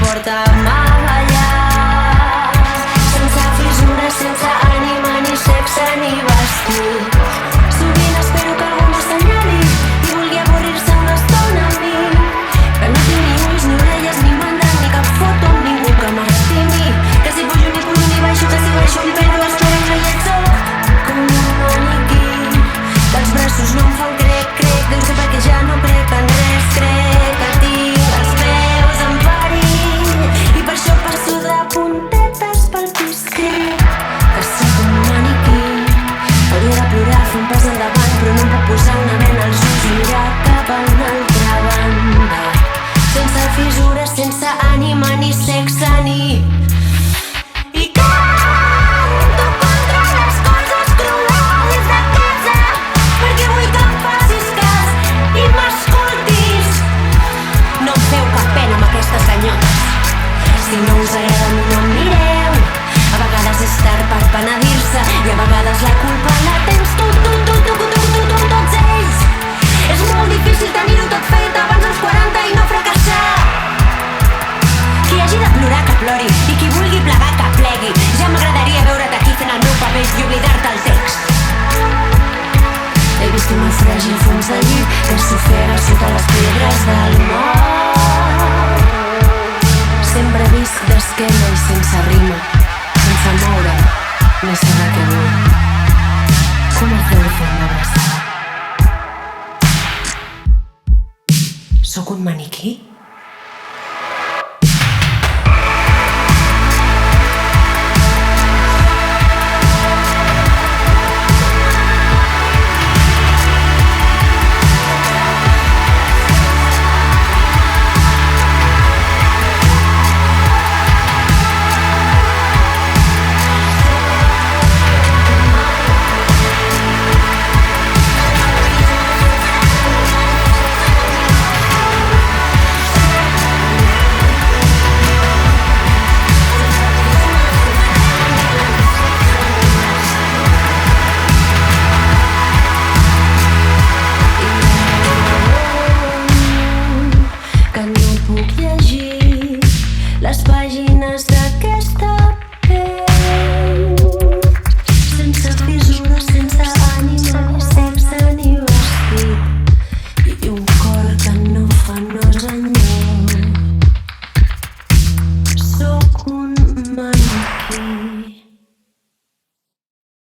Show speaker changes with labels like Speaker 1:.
Speaker 1: porta mal allà, sense fissures, sense ànima, ni sexe, ni vestit. Sovint espero que algú m'assenyali i vulgui avorrir-se una estona amb mi, que no tinc ni ulls, ni orelles, ni mandra, ni cap foto amb ningú que m'estimi, que si pujo ni pujo ni baixo, que si baixo em perdo, espero que hi ets com un maniquí, que els braços no em fan crec, crec, deu ser perquè ja no crec en res, crec que tinc els peus en perill i per això passo de puntetes pel pis, crec que sóc un maniquí. Hauria de plorar, fer un pas endavant, però no em puc posar una mena als ulls i mirar cap a una altra banda, sense fissures, sense ànima, ni sexe, ni... I canto contra les coses cruels de casa, perquè vull que em facis cas i m'escoltis. No em feu cap pena amb aquestes ganyotes. Si no us agrada a mi no em mireu. A vegades és tard per penedir-se i a vegades la culpa la tens tu, tots ells. És molt difícil tenir-ho tot fet abans dels 40 i no fracassar. Qui hagi de plorar que plori i qui vulgui plegar que plegui. Ja m'agradaria veure't aquí fent el meu paper i oblidar-te el text. He vist una fràgil fons de llit que s'ofega sota les pedres del mar. Sempre visc d'esquena i sense rima, sense moure, ni saber què vull. Com es deu fer una abraçada? Sóc un maniquí?